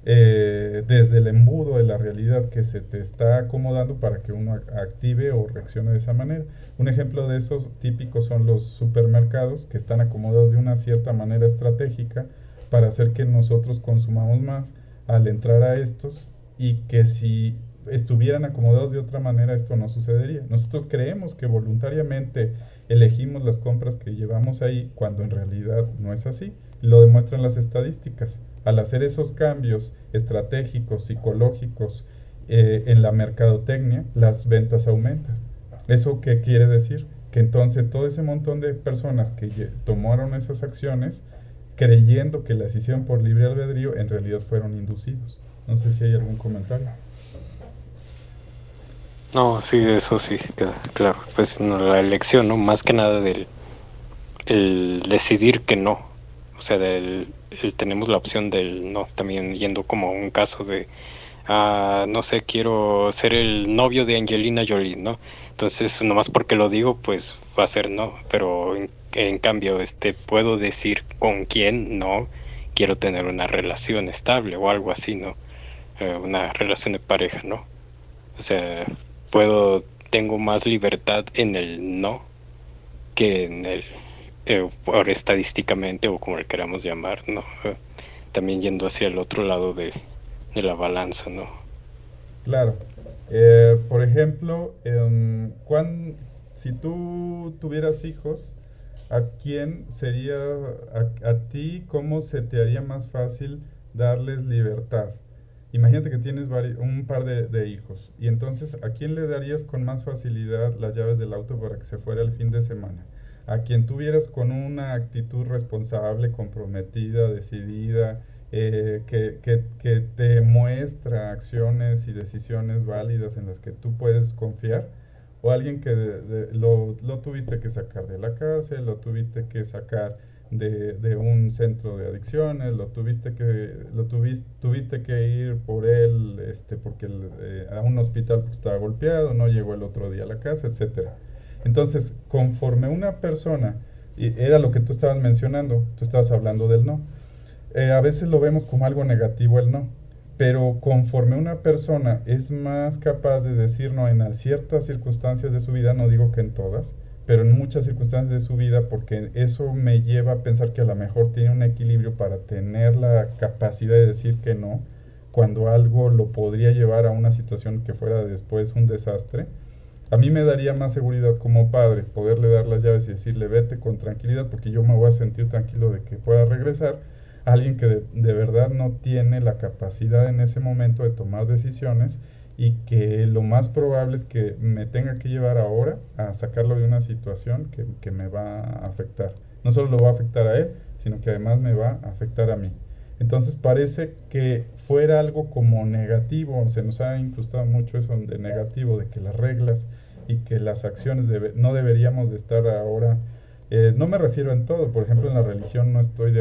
desde el embudo de la realidad que se te está acomodando para que uno active o reaccione de esa manera. Un ejemplo de esos típicos son los supermercados, que están acomodados de una cierta manera estratégica para hacer que nosotros consumamos más al entrar a estos, y que si estuvieran acomodados de otra manera esto no sucedería. Nosotros creemos que voluntariamente elegimos las compras que llevamos ahí, cuando en realidad no es así. Lo demuestran las estadísticas. Al hacer esos cambios estratégicos, psicológicos, en la mercadotecnia, las ventas aumentan. ¿Eso qué quiere decir? Que entonces todo ese montón de personas que tomaron esas acciones creyendo que las hicieron por libre albedrío, en realidad fueron inducidos. No sé si hay algún comentario. No, sí, eso sí, claro. Pues no, la elección, ¿no? Más que nada del el decidir que no. O sea, tenemos la opción del no, también yendo como un caso de, no sé, quiero ser el novio de Angelina Jolie, ¿no? Entonces, nomás porque lo digo, pues va a ser no. Pero en cambio, puedo decir con quién no quiero tener una relación estable o algo así, ¿no? Una relación de pareja, ¿no? O sea, tengo más libertad en el no que en el, ahora estadísticamente o como le queramos llamar, ¿no? También yendo hacia el otro lado de la balanza, ¿no? Claro. Por ejemplo, si tú tuvieras hijos, ¿a quién sería, a ti, cómo se te haría más fácil darles libertad? Imagínate que tienes un par de hijos, y entonces, ¿a quién le darías con más facilidad las llaves del auto para que se fuera el fin de semana? A quien tuvieras con una actitud responsable, comprometida, decidida, que te muestra acciones y decisiones válidas en las que tú puedes confiar, o alguien que lo tuviste que sacar de la cárcel, lo tuviste que sacar de un centro de adicciones, tuviste que ir por él, porque a un hospital porque estaba golpeado, no llegó el otro día a la casa, etcétera. Entonces, conforme una persona, y era lo que tú estabas mencionando, tú estabas hablando del no, a veces lo vemos como algo negativo el no, pero conforme una persona es más capaz de decir no en ciertas circunstancias de su vida, no digo que en todas, pero en muchas circunstancias de su vida, porque eso me lleva a pensar que a lo mejor tiene un equilibrio para tener la capacidad de decir que no, cuando algo lo podría llevar a una situación que fuera después un desastre. A mí me daría más seguridad como padre poderle dar las llaves y decirle vete con tranquilidad porque yo me voy a sentir tranquilo de que pueda regresar, a alguien que de verdad no tiene la capacidad en ese momento de tomar decisiones y que lo más probable es que me tenga que llevar ahora a sacarlo de una situación que me va a afectar. No solo lo va a afectar a él, sino que además me va a afectar a mí. Entonces parece que fuera algo como negativo, se nos ha incrustado mucho eso de negativo, de que las reglas y que las acciones no deberíamos de estar ahora, no me refiero en todo, por ejemplo en la religión no estoy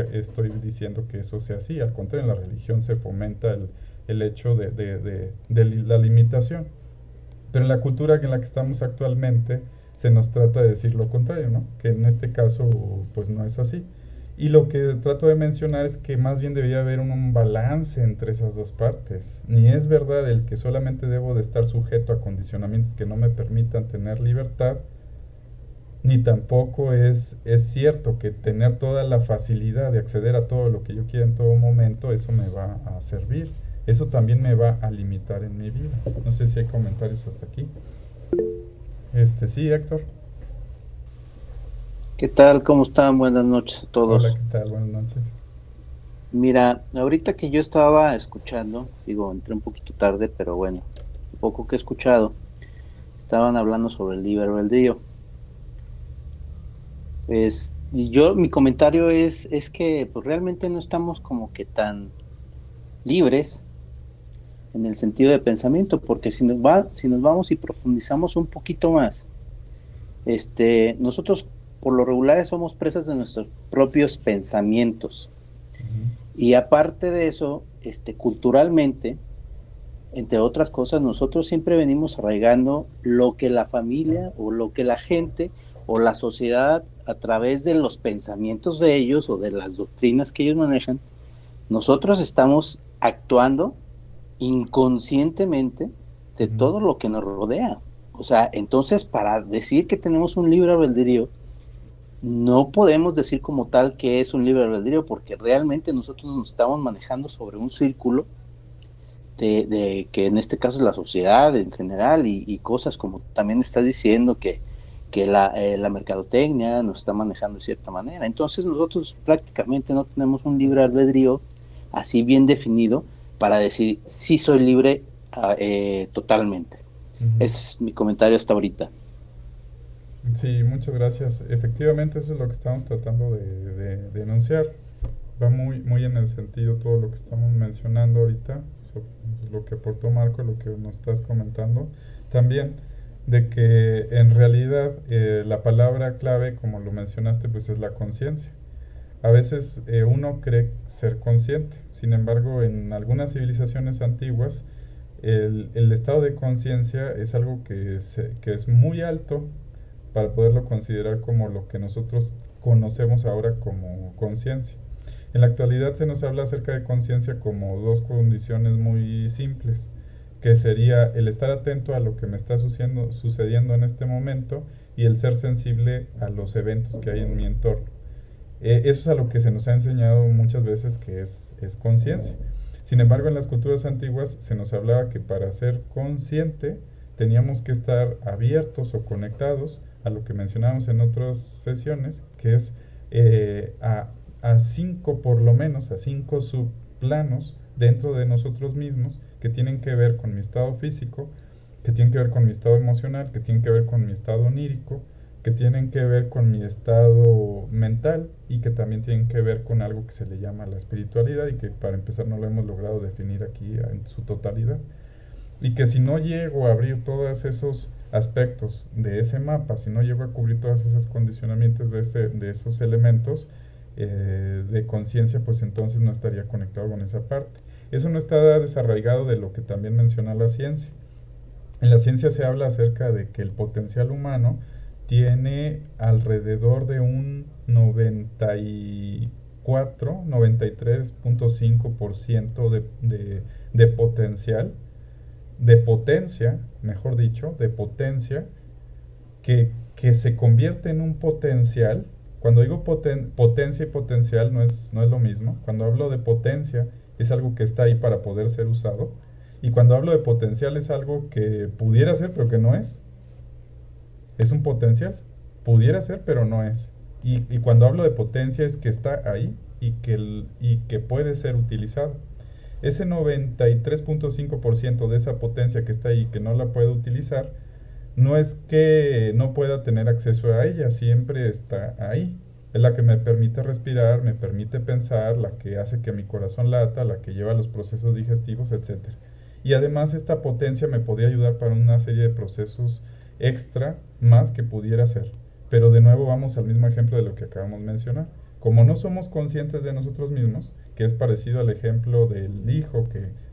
diciendo que eso sea así, al contrario, en la religión se fomenta el hecho de la limitación, pero en la cultura en la que estamos actualmente se nos trata de decir lo contrario, ¿no? Que en este caso pues no es así. Y lo que trato de mencionar es que más bien debería haber un balance entre esas dos partes. Ni es verdad el que solamente debo de estar sujeto a condicionamientos que no me permitan tener libertad, ni tampoco es cierto que tener toda la facilidad de acceder a todo lo que yo quiera en todo momento, eso me va a servir. Eso también me va a limitar en mi vida. No sé si hay comentarios hasta aquí. Sí, Héctor. ¿Qué tal? ¿Cómo están? Buenas noches a todos. Hola, ¿qué tal? Buenas noches. Mira, ahorita que yo estaba escuchando, digo, entré un poquito tarde, pero bueno, un poco que he escuchado, estaban hablando sobre el libre albedrío. Y mi comentario es que pues realmente no estamos como que tan libres en el sentido de pensamiento, porque si nos vamos y profundizamos un poquito más, nosotros por lo regular somos presas de nuestros propios pensamientos. Y aparte de eso, culturalmente, entre otras cosas, nosotros siempre venimos arraigando lo que la familia o lo que la gente o la sociedad, a través de los pensamientos de ellos o de las doctrinas que ellos manejan, nosotros estamos actuando inconscientemente de todo lo que nos rodea. O sea, entonces para decir que tenemos un libre albedrío, no podemos decir como tal que es un libre albedrío, porque realmente nosotros nos estamos manejando sobre un círculo de que en este caso es la sociedad en general y cosas como también estás diciendo que la mercadotecnia nos está manejando de cierta manera. Entonces nosotros prácticamente no tenemos un libre albedrío así bien definido para decir sí soy libre totalmente. Ese es mi comentario hasta ahorita. Sí, muchas gracias. Efectivamente, eso es lo que estamos tratando de denunciar. Va muy en el sentido todo lo que estamos mencionando ahorita, lo que aportó Marco, lo que nos estás comentando. También de que en realidad la palabra clave, como lo mencionaste, pues es la conciencia. A veces uno cree ser consciente, sin embargo, en algunas civilizaciones antiguas, el estado de conciencia es algo que es muy alto para poderlo considerar como lo que nosotros conocemos ahora como conciencia. En la actualidad se nos habla acerca de conciencia como dos condiciones muy simples, que sería el estar atento a lo que me está sucediendo en este momento y el ser sensible a los eventos que hay en mi entorno. Eso es a lo que se nos ha enseñado muchas veces que es conciencia. Sin embargo, en las culturas antiguas se nos hablaba que para ser consciente teníamos que estar abiertos o conectados a lo que mencionábamos en otras sesiones, que es a cinco, por lo menos, a cinco subplanos dentro de nosotros mismos que tienen que ver con mi estado físico, que tienen que ver con mi estado emocional, que tienen que ver con mi estado onírico, que tienen que ver con mi estado mental y que también tienen que ver con algo que se le llama la espiritualidad y que para empezar no lo hemos logrado definir aquí en su totalidad. Y que si no llego a abrir todos esos aspectos de ese mapa, si no llego a cubrir todos esos condicionamientos de esos elementos de conciencia, pues entonces no estaría conectado con esa parte. Eso no está desarraigado de lo que también menciona la ciencia. En la ciencia se habla acerca de que el potencial humano tiene alrededor de un 93.5% de potencial, de potencia, mejor dicho, de potencia, que se convierte en un potencial. Cuando digo potencia y potencial no es lo mismo. Cuando hablo de potencia es algo que está ahí para poder ser usado. Y cuando hablo de potencial es algo que pudiera ser pero que no es. Es un potencial. Pudiera ser, pero no es. Y cuando hablo de potencia es que está ahí y que puede ser utilizado. Ese 93.5% de esa potencia que está ahí que no la puede utilizar, no es que no pueda tener acceso a ella, siempre está ahí. Es la que me permite respirar, me permite pensar, la que hace que mi corazón lata, la que lleva los procesos digestivos, etcétera. Y además esta potencia me podría ayudar para una serie de procesos extra más que pudiera hacer. Pero de nuevo vamos al mismo ejemplo de lo que acabamos de mencionar. Como no somos conscientes de nosotros mismos, que es parecido al ejemplo del hijo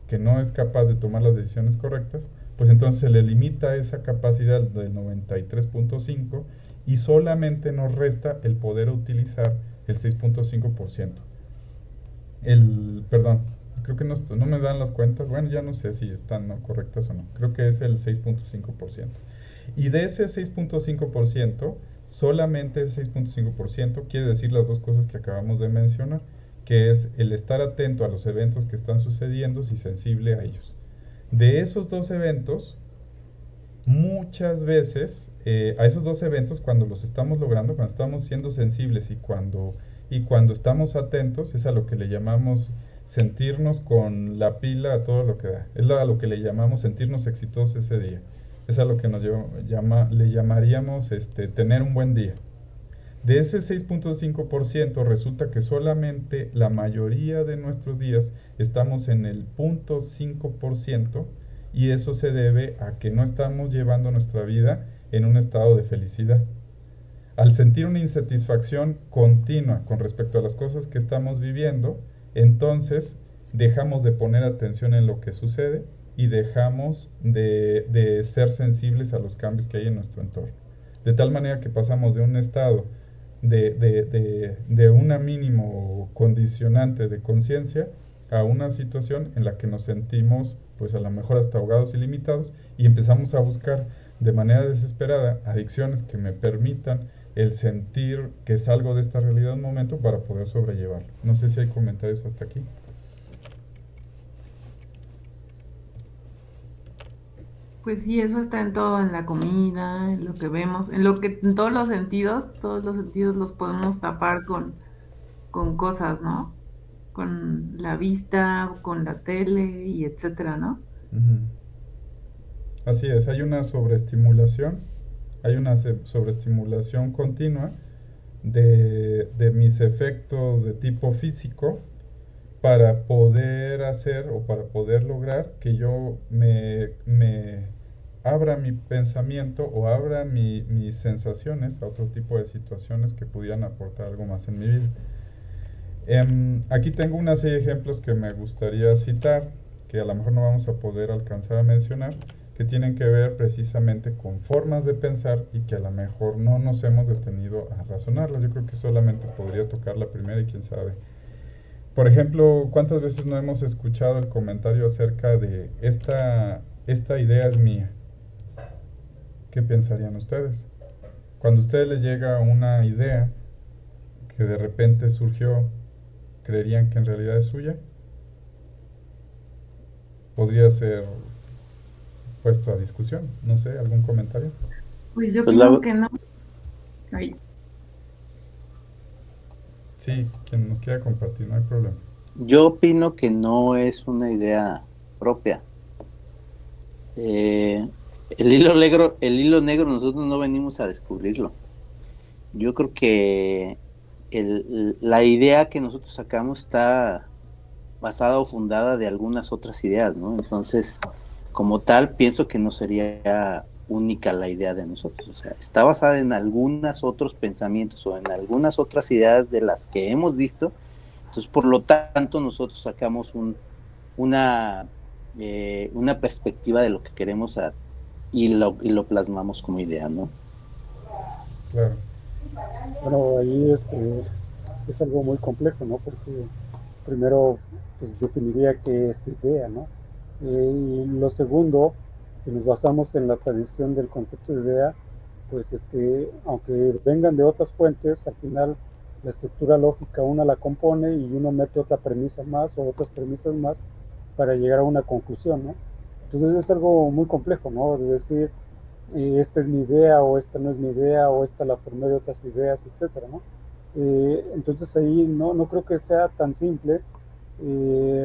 que no es capaz de tomar las decisiones correctas, pues entonces se le limita esa capacidad del 93.5 y solamente nos resta el poder utilizar el 6.5%. Perdón, creo que no me dan las cuentas, bueno, ya no sé si están correctas o no, creo que es el 6.5%. Y de ese 6.5%, solamente ese 6.5% quiere decir las dos cosas que acabamos de mencionar, que es el estar atento a los eventos que están sucediendo y sensible a ellos. De esos dos eventos, muchas veces, a esos dos eventos, cuando los estamos logrando, cuando estamos siendo sensibles y cuando estamos atentos, es a lo que le llamamos sentirnos con la pila a todo lo que da. Es a lo que le llamamos sentirnos exitosos ese día. Es a lo que le llamaríamos tener un buen día. De ese 6.5% resulta que solamente la mayoría de nuestros días estamos en el 0.5% y eso se debe a que no estamos llevando nuestra vida en un estado de felicidad. Al sentir una insatisfacción continua con respecto a las cosas que estamos viviendo, entonces dejamos de poner atención en lo que sucede y dejamos de ser sensibles a los cambios que hay en nuestro entorno. De tal manera que pasamos de un estado de una mínimo condicionante de conciencia a una situación en la que nos sentimos pues a lo mejor hasta ahogados y limitados y empezamos a buscar de manera desesperada adicciones que me permitan el sentir que salgo de esta realidad un momento para poder sobrellevarlo. No sé si hay comentarios hasta aquí. Pues sí, eso está en todo, en la comida, en lo que vemos, en todos los sentidos los podemos tapar con cosas, ¿no? Con la vista, con la tele y etcétera, ¿no? Uh-huh. Así es, hay una sobreestimulación continua de mis efectos de tipo físico para poder hacer o para poder lograr que yo me abra mi pensamiento o abra mis sensaciones a otro tipo de situaciones que pudieran aportar algo más en mi vida. Aquí tengo una serie de ejemplos que me gustaría citar, que a lo mejor no vamos a poder alcanzar a mencionar, que tienen que ver precisamente con formas de pensar y que a lo mejor no nos hemos detenido a razonarlas. Yo creo que solamente podría tocar la primera y quién sabe. Por ejemplo, ¿cuántas veces no hemos escuchado el comentario acerca de esta idea es mía? ¿Qué pensarían ustedes? Cuando a ustedes les llega una idea que de repente surgió, ¿creerían que en realidad es suya? Podría ser puesto a discusión. No sé, ¿algún comentario? Pues yo Pues creo que no. Ay, Sí, quien nos quiera compartir, no hay problema. Yo opino que no es una idea propia. El hilo negro nosotros no venimos a descubrirlo. Yo creo que la idea que nosotros sacamos está basada o fundada de algunas otras ideas, ¿no? Entonces, como tal, pienso que no sería única la idea de nosotros. O sea, está basada en algunos otros pensamientos o en algunas otras ideas de las que hemos visto. Entonces, por lo tanto, nosotros sacamos una perspectiva de lo que queremos y lo plasmamos como idea, ¿no? Claro. Bueno, ahí es algo muy complejo, ¿no? Porque primero, pues definiría qué es idea, ¿no? Y lo segundo, si nos basamos en la tradición del concepto de idea, pues aunque vengan de otras fuentes, al final la estructura lógica una la compone y uno mete otra premisa más o otras premisas más para llegar a una conclusión, ¿no? Entonces es algo muy complejo, ¿no? Es decir, esta es mi idea o esta no es mi idea o esta la formé de otras ideas, etcétera, ¿no? Entonces ahí no creo que sea tan simple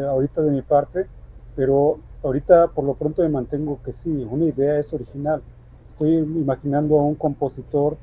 ahorita de mi parte, pero ahorita por lo pronto me mantengo que sí, una idea es original. Estoy imaginando a un compositor